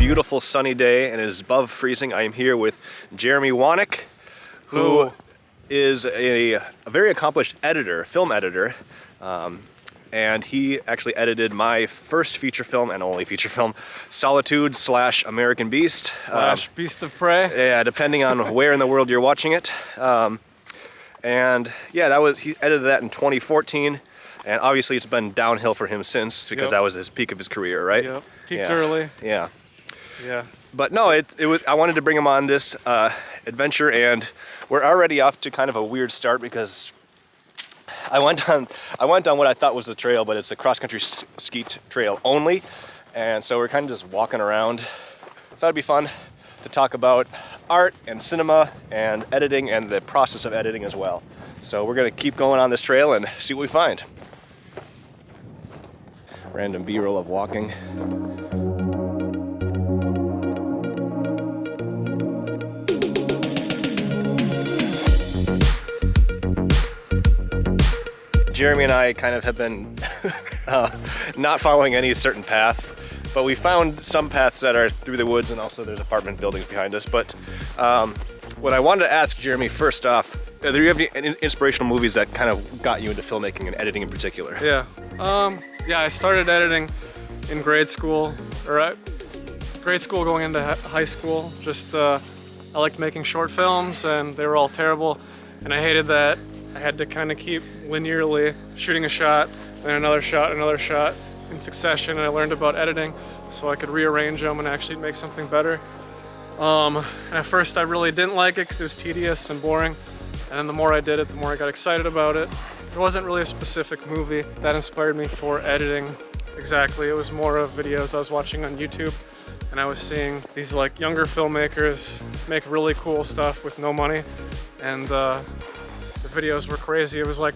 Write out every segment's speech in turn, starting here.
beautiful sunny day and it is above freezing. I am here with Jeremy Wanek, who is a very accomplished editor, film editor, and he actually edited my first feature film and only feature film, Solitude / American Beast. / Beast of Prey. Yeah, depending on where in the world you're watching it. And yeah, he edited that in 2014. And obviously it's been downhill for him since, because that was his peak of his career, right? Yep, peaked early. Yeah. Yeah. But no, it was. I wanted to bring him on this adventure, and we're already off to kind of a weird start because I went on what I thought was the trail, but it's a cross-country ski trail only, and so we're kind of just walking around. I thought it'd be fun to talk about art and cinema and editing and the process of editing as well. So we're gonna keep going on this trail and see what we find. Random B-roll of walking. Jeremy and I kind of have been not following any certain path, but we found some paths that are through the woods, and also there's apartment buildings behind us. But what I wanted to ask Jeremy first off, do you have any inspirational movies that kind of got you into filmmaking and editing in particular? Yeah. Yeah, I started editing in grade school, going into high school. Just I liked making short films, and they were all terrible, and I hated that I had to kind of keep linearly shooting a shot, then another shot in succession, and I learned about editing so I could rearrange them and actually make something better. And at first I really didn't like it because it was tedious and boring, and then the more I did it, the more I got excited about it. There wasn't really a specific movie that inspired me for editing exactly. It was more of videos I was watching on YouTube, and I was seeing these like younger filmmakers make really cool stuff with no money, and the videos were crazy. It was like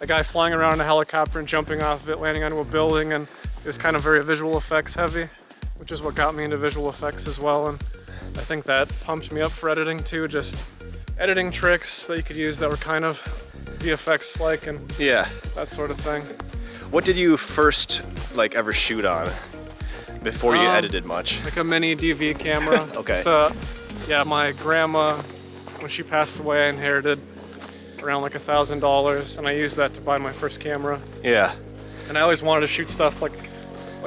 a guy flying around in a helicopter and jumping off of it, landing onto a building, and it was kind of very visual effects heavy, which is what got me into visual effects as well. And I think that pumped me up for editing too, just editing tricks that you could use that were kind of VFX-like and that sort of thing. What did you first ever shoot on before you edited much? Like a mini DV camera. Okay. Just, my grandma, when she passed away, I inherited around like $1,000, and I used that to buy my first camera. Yeah. And I always wanted to shoot stuff like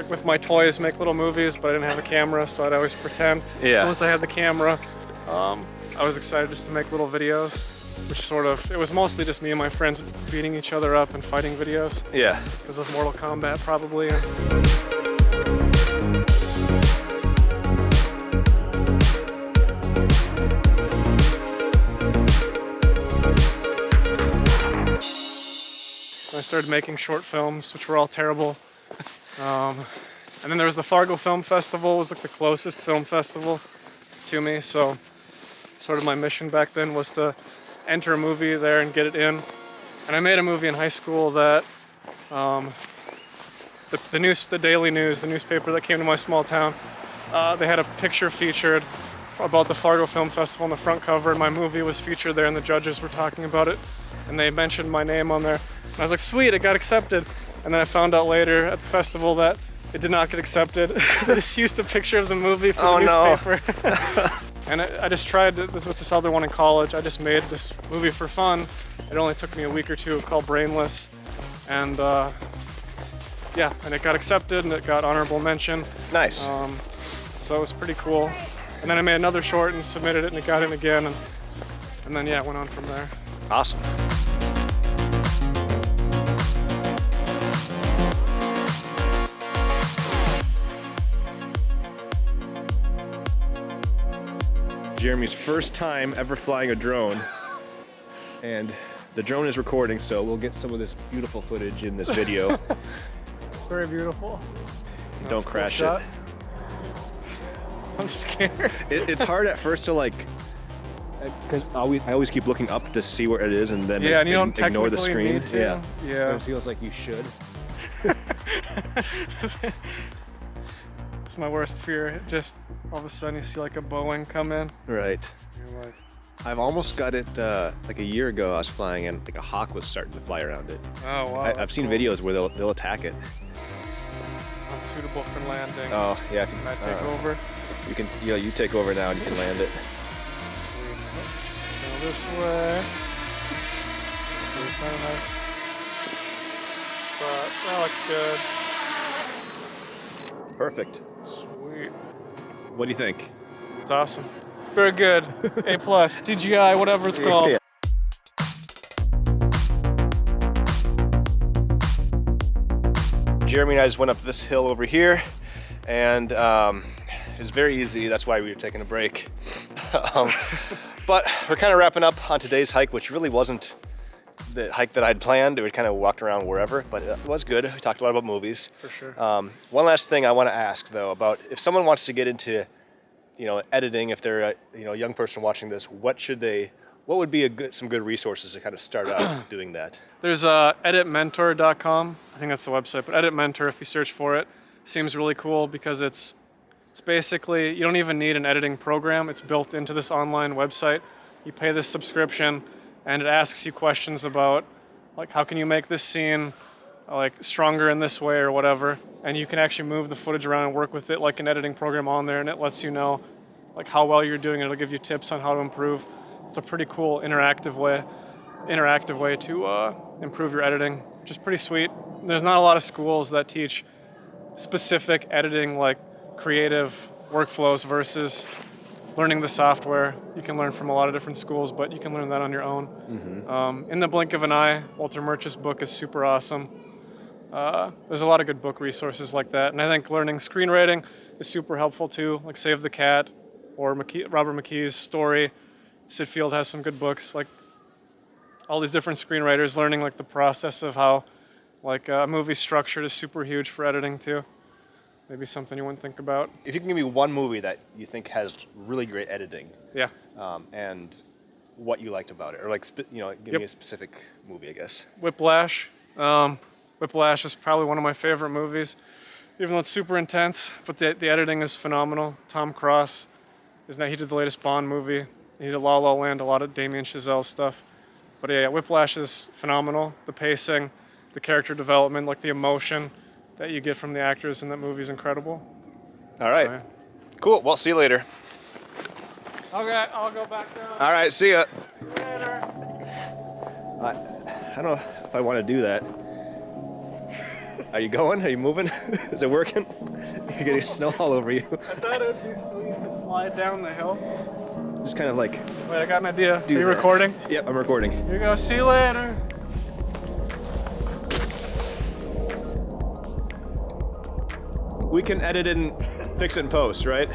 with my toys, make little movies, but I didn't have a camera, so I'd always pretend. Yeah. So once I had the camera, I was excited just to make little videos, which it was mostly just me and my friends beating each other up and fighting videos. Yeah. Because of Mortal Kombat, probably. I started making short films, which were all terrible. And then there was the Fargo Film Festival. It was like the closest film festival to me. So sort of my mission back then was to enter a movie there and get it in. And I made a movie in high school that the Daily News, the newspaper that came to my small town, they had a picture featured about the Fargo Film Festival on the front cover, and my movie was featured there, and the judges were talking about it, and they mentioned my name on there. And I was like, sweet, it got accepted. And then I found out later at the festival that it did not get accepted. They just used a picture of the movie for the newspaper. No. And I just tried this with this other one in college. I just made this movie for fun. It only took me a week or two, called Brainless. And and it got accepted, and it got honorable mention. Nice. So it was pretty cool. And then I made another short and submitted it, and it got in again. And then, it went on from there. Awesome. Jeremy's first time ever flying a drone, and the drone is recording, so we'll get some of this beautiful footage in this video. It's very beautiful. Don't crash it. I'm scared. It's hard at first to because I always keep looking up to see where it is, and then and you don't ignore the screen. Need to. Yeah. So it feels like you should. It's my worst fear. Just all of a sudden you see like a Boeing come in. Right. You're like, I've almost got it like a year ago. I was flying and like a hawk was starting to fly around it. Oh wow! I've seen videos where they'll attack it. Unsuitable for landing. Oh yeah. Can I take over? You can, you take over now and you can land it. Sweet. Go this way. Let's see, find a nice spot. That looks good. Perfect. Sweet. What do you think? It's awesome. Very good. A+, DGI, whatever it's called. Yeah. Jeremy and I just went up this hill over here, and it was very easy. That's why we were taking a break. But we're kind of wrapping up on today's hike, which really wasn't the hike that I'd planned. We kind of walked around wherever, but it was good. We talked a lot about movies. For sure. One last thing I want to ask, though, about if someone wants to get into, editing, if they're a young person watching this, what would be some good resources to kind of start out doing that? There's editmentor.com. I think that's the website, but Edit Mentor, if you search for it, seems really cool because it's basically, you don't even need an editing program. It's built into this online website. You pay this subscription and it asks you questions about, like, how can you make this scene like stronger in this way or whatever, and you can actually move the footage around and work with it like an editing program on there, and it lets you know like how well you're doing. It'll give you tips on how to improve. It's a pretty cool interactive way to improve your editing, which is pretty sweet. There's not a lot of schools that teach specific editing, like creative workflows versus learning the software. You can learn from a lot of different schools, but you can learn that on your own. Mm-hmm. In the blink of an eye, Walter Murch's book is super awesome. There's a lot of good book resources like that, and I think learning screenwriting is super helpful too, like Save the Cat or Robert McKee's Story. Sid Field has some good books, like all these different screenwriters. Learning like the process of how like a movie's structured is super huge for editing too. Maybe something you wouldn't think about. If you can give me one movie that you think has really great editing, Yeah. And what you liked about it, or like give me a specific movie, I guess. Whiplash. Whiplash is probably one of my favorite movies, even though it's super intense, but the editing is phenomenal. Tom Cross, he did the latest Bond movie. He did La La Land, a lot of Damien Chazelle stuff. But yeah, Whiplash is phenomenal. The pacing, the character development, like the emotion that you get from the actors in that movie is incredible. All right. So, yeah. Cool. Well, see you later. Okay, I'll go back down. All right. See ya. See you later. I don't know if I want to do that. Are you going? Are you moving? Is it working? You're getting snow all over you. I thought it would be sweet to slide down the hill. Just kind of like. Wait, I got an idea. Are you that. recording? Yep, I'm recording. Here you go. See you later. We can edit it and fix it in post, right?